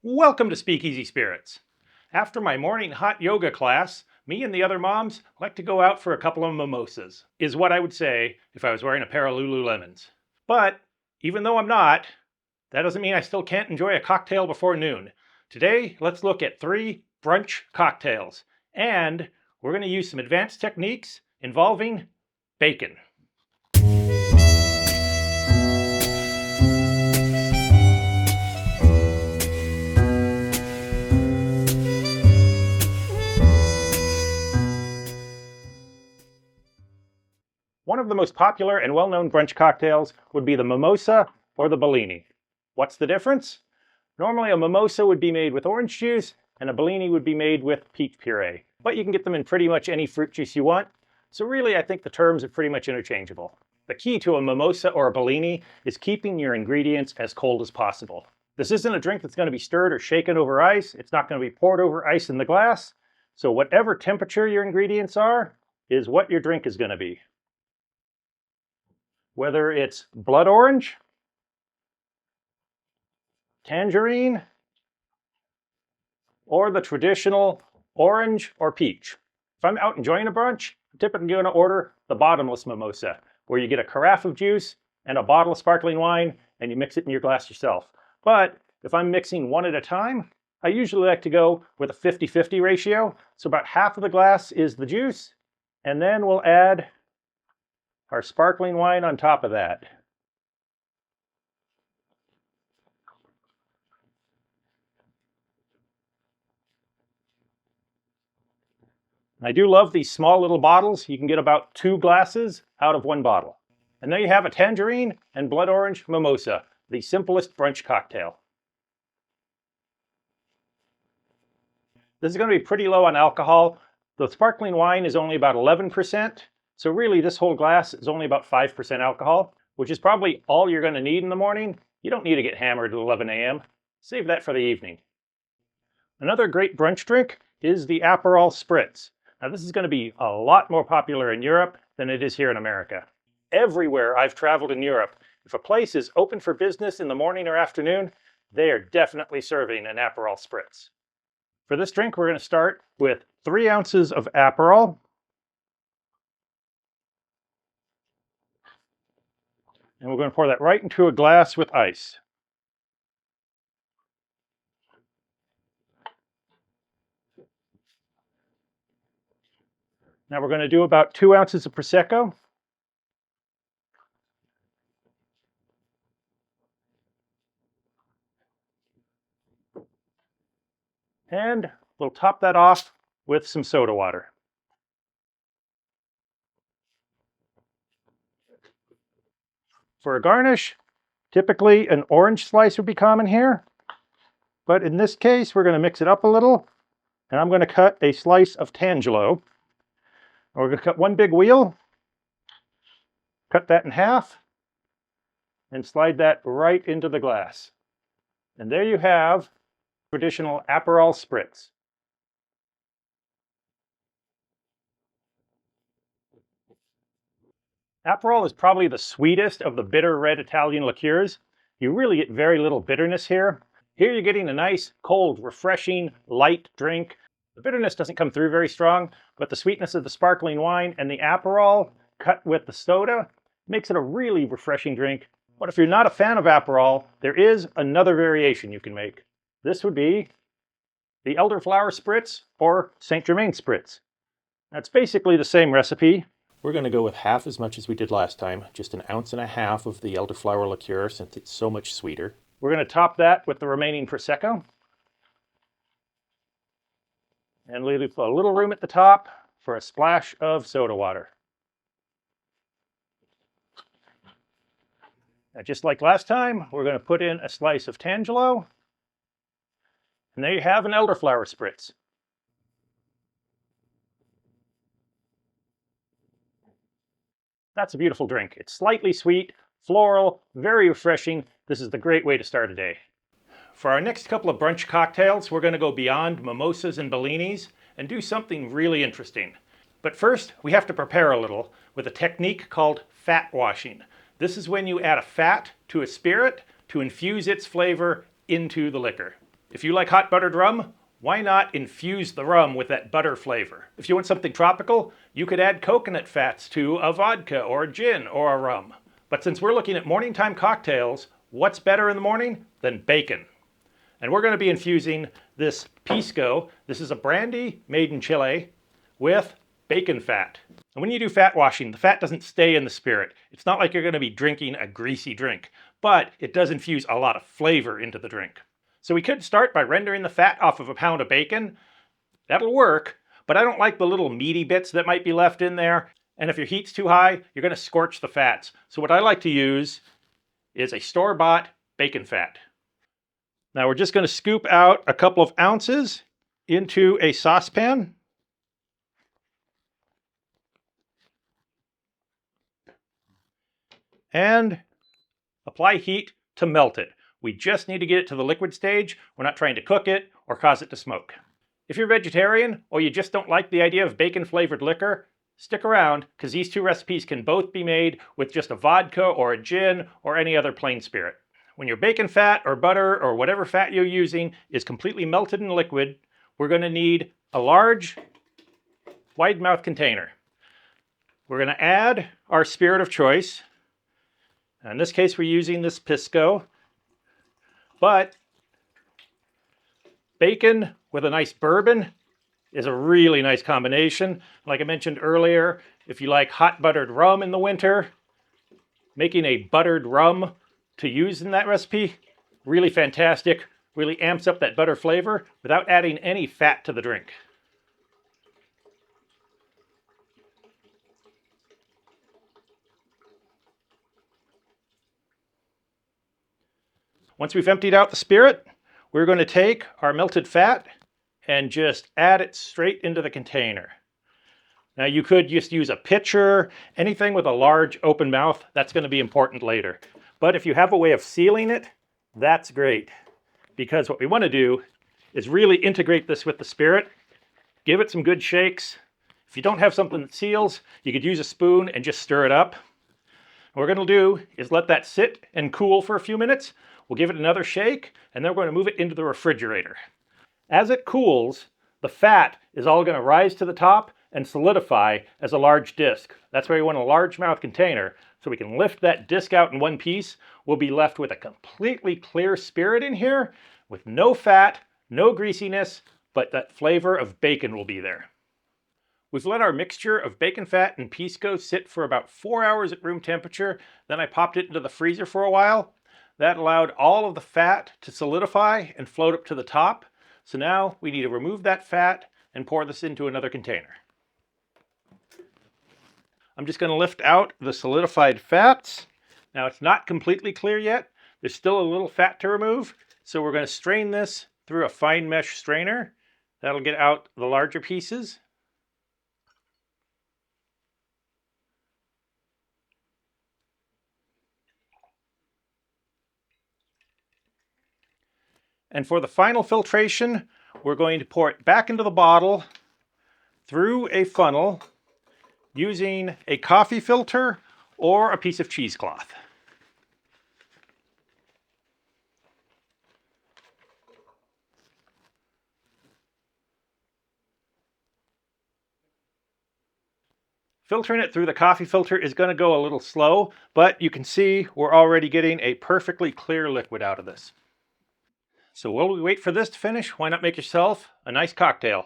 Welcome to Speakeasy Spirits. After my morning hot yoga class, me and the other moms like to go out for a couple of mimosas, is what I would say if I was wearing a pair of Lululemons. But even though I'm not, that doesn't mean I still can't enjoy a cocktail before noon. Today, let's look at 3 brunch cocktails, and we're going to use some advanced techniques involving bacon. One of the most popular and well-known brunch cocktails would be the Mimosa or the Bellini. What's the difference? Normally a mimosa would be made with orange juice and a Bellini would be made with peach puree. But you can get them in pretty much any fruit juice you want. So really I think the terms are pretty much interchangeable. The key to a mimosa or a Bellini is keeping your ingredients as cold as possible. This isn't a drink that's going to be stirred or shaken over ice. It's not going to be poured over ice in the glass. So whatever temperature your ingredients are is what your drink is going to be. Whether it's blood orange, tangerine, or the traditional orange or peach. If I'm out enjoying a brunch, I'm typically going to order the bottomless mimosa, where you get a carafe of juice and a bottle of sparkling wine, and you mix it in your glass yourself. But if I'm mixing one at a time, I usually like to go with a 50-50 ratio. So about half of the glass is the juice, and then we'll add our sparkling wine on top of that. I do love these small little bottles. You can get about 2 glasses out of 1 bottle. And there you have a tangerine and blood orange mimosa, the simplest brunch cocktail. This is going to be pretty low on alcohol. The sparkling wine is only about 11%. So really this whole glass is only about 5% alcohol, which is probably all you're going to need in the morning. You don't need to get hammered at 11 a.m. Save that for the evening. Another great brunch drink is the Aperol Spritz. Now this is going to be a lot more popular in Europe than it is here in America. Everywhere I've traveled in Europe, if a place is open for business in the morning or afternoon, they are definitely serving an Aperol Spritz. For this drink, we're going to start with 3 ounces of Aperol. And we're going to pour that right into a glass with ice. Now we're going to do about 2 ounces of Prosecco. And we'll top that off with some soda water. For a garnish, typically an orange slice would be common here. But in this case, we're going to mix it up a little. And I'm going to cut a slice of Tangelo. We're going to cut 1 big wheel, cut that in half, and slide that right into the glass. And there you have traditional Aperol Spritz. Aperol is probably the sweetest of the bitter red Italian liqueurs. You really get very little bitterness here. Here you're getting a nice, cold, refreshing, light drink. The bitterness doesn't come through very strong, but the sweetness of the sparkling wine and the Aperol cut with the soda makes it a really refreshing drink. But if you're not a fan of Aperol, there is another variation you can make. This would be the Elderflower Spritz or Saint Germain Spritz. That's basically the same recipe. We're going to go with half as much as we did last time, just 1.5 ounces of the elderflower liqueur since it's so much sweeter. We're going to top that with the remaining Prosecco. And leave a little room at the top for a splash of soda water. Now, just like last time, we're going to put in a slice of Tangelo. And there you have an Elderflower Spritz. That's a beautiful drink. It's slightly sweet, floral, very refreshing. This is the great way to start a day. For our next couple of brunch cocktails, we're going to go beyond mimosas and Bellinis and do something really interesting. But first, we have to prepare a little with a technique called fat washing. This is when you add a fat to a spirit to infuse its flavor into the liquor. If you like hot buttered rum, why not infuse the rum with that butter flavor? If you want something tropical, you could add coconut fats to a vodka or a gin or a rum. But since we're looking at morning time cocktails, what's better in the morning than bacon? And we're going to be infusing this pisco. This is a brandy made in Chile with bacon fat. And when you do fat washing, the fat doesn't stay in the spirit. It's not like you're going to be drinking a greasy drink, but it does infuse a lot of flavor into the drink. So we could start by rendering the fat off of a pound of bacon. That'll work, but I don't like the little meaty bits that might be left in there. And if your heat's too high, you're going to scorch the fats. So what I like to use is a store-bought bacon fat. Now we're just going to scoop out a couple of ounces into a saucepan. And apply heat to melt it. We just need to get it to the liquid stage. We're not trying to cook it or cause it to smoke. If you're vegetarian or you just don't like the idea of bacon flavored liquor, stick around because these two recipes can both be made with just a vodka or a gin or any other plain spirit. When your bacon fat or butter or whatever fat you're using is completely melted in liquid, we're going to need a large wide mouth container. We're going to add our spirit of choice. In this case, we're using this pisco. But bacon with a nice bourbon is a really nice combination. Like I mentioned earlier, if you like hot buttered rum in the winter, making a buttered rum to use in that recipe, really fantastic, really amps up that butter flavor without adding any fat to the drink. Once we've emptied out the spirit, we're going to take our melted fat and just add it straight into the container. Now you could just use a pitcher, anything with a large open mouth, that's going to be important later. But if you have a way of sealing it, that's great. Because what we want to do is really integrate this with the spirit, give it some good shakes. If you don't have something that seals, you could use a spoon and just stir it up. What we're going to do is let that sit and cool for a few minutes. We'll give it another shake, and then we're going to move it into the refrigerator. As it cools, the fat is all going to rise to the top and solidify as a large disc. That's why we want a largemouth container, so we can lift that disc out in one piece. We'll be left with a completely clear spirit in here, with no fat, no greasiness, but that flavor of bacon will be there. We've let our mixture of bacon fat and pisco sit for about 4 hours at room temperature. Then I popped it into the freezer for a while. That allowed all of the fat to solidify and float up to the top. So now we need to remove that fat and pour this into another container. I'm just going to lift out the solidified fats. Now it's not completely clear yet. There's still a little fat to remove. So we're going to strain this through a fine mesh strainer. That'll get out the larger pieces. And for the final filtration, we're going to pour it back into the bottle through a funnel using a coffee filter or a piece of cheesecloth. Filtering it through the coffee filter is going to go a little slow, but you can see we're already getting a perfectly clear liquid out of this. So while we wait for this to finish, why not make yourself a nice cocktail?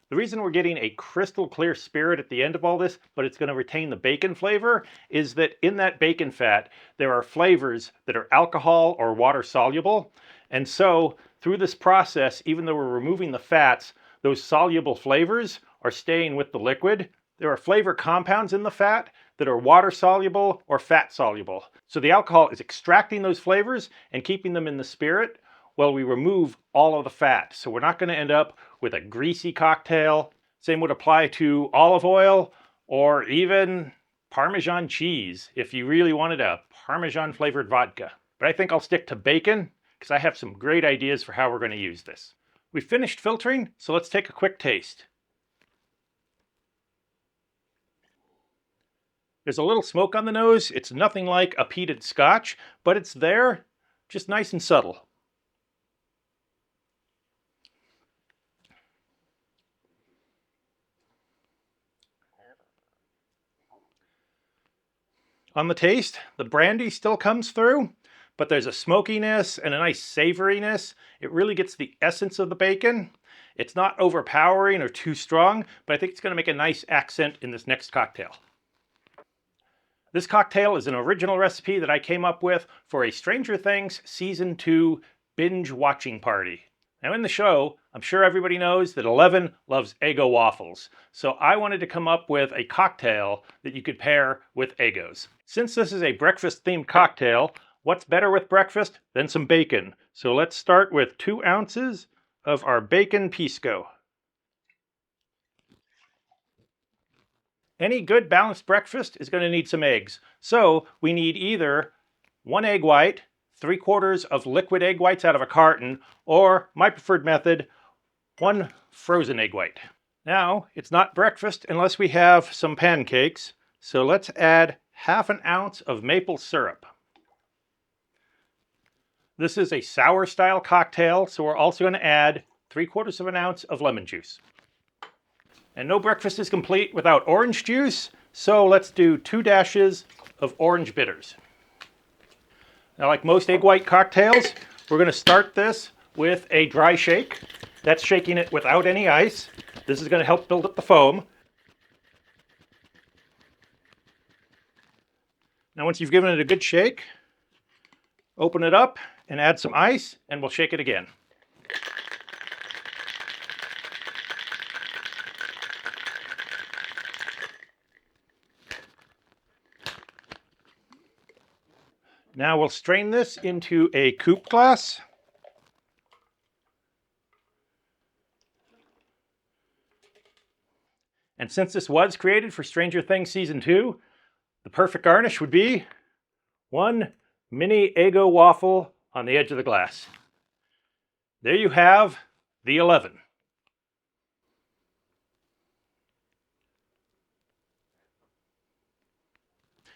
The reason we're getting a crystal clear spirit at the end of all this, but it's going to retain the bacon flavor, is that in that bacon fat, there are flavors that are alcohol or water soluble. And so through this process, even though we're removing the fats, those soluble flavors are staying with the liquid. There are flavor compounds in the fat that are water soluble or fat soluble. So the alcohol is extracting those flavors and keeping them in the spirit while we remove all of the fat. So we're not going to end up with a greasy cocktail. Same would apply to olive oil or even Parmesan cheese if you really wanted a Parmesan flavored vodka. But I think I'll stick to bacon because I have some great ideas for how we're going to use this. We finished filtering, so let's take a quick taste. There's a little smoke on the nose. It's nothing like a peated scotch, but it's there, just nice and subtle. On the taste, the brandy still comes through, but there's a smokiness and a nice savoriness. It really gets the essence of the bacon. It's not overpowering or too strong, but I think it's going to make a nice accent in this next cocktail. This cocktail is an original recipe that I came up with for a Stranger Things Season 2 binge watching party. Now in the show, I'm sure everybody knows that Eleven loves Eggo waffles. So I wanted to come up with a cocktail that you could pair with Eggos. Since this is a breakfast themed cocktail, what's better with breakfast than some bacon? So let's start with 2 ounces of our bacon pisco. Any good balanced breakfast is going to need some eggs. So we need either 1 egg white, 3/4 of liquid egg whites out of a carton, or my preferred method, 1 frozen egg white. Now, it's not breakfast unless we have some pancakes, so let's add 1/2 ounce of maple syrup. This is a sour style cocktail, so we're also going to add 3/4 ounce of lemon juice. And no breakfast is complete without orange juice, so let's do 2 dashes of orange bitters. Now, like most egg white cocktails, we're going to start this with a dry shake. That's shaking it without any ice. This is going to help build up the foam. Now, once you've given it a good shake, open it up and add some ice, and we'll shake it again. Now we'll strain this into a coupe glass. And since this was created for Stranger Things Season 2, the perfect garnish would be 1 mini Eggo waffle on the edge of the glass. There you have the 11.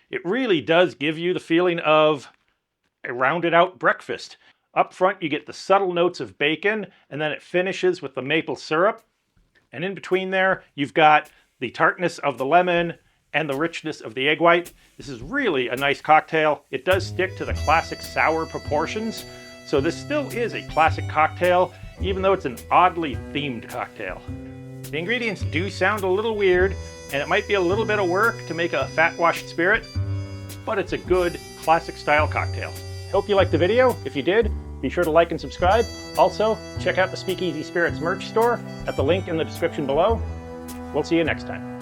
It really does give you the feeling of a rounded out breakfast. Up front, you get the subtle notes of bacon, and then it finishes with the maple syrup. And in between there, you've got the tartness of the lemon and the richness of the egg white. This is really a nice cocktail. It does stick to the classic sour proportions. So this still is a classic cocktail, even though it's an oddly themed cocktail. The ingredients do sound a little weird, and it might be a little bit of work to make a fat-washed spirit, but it's a good classic style cocktail. Hope you liked the video. If you did, be sure to like and subscribe. Also, check out the Speakeasy Spirits merch store at the link in the description below. We'll see you next time.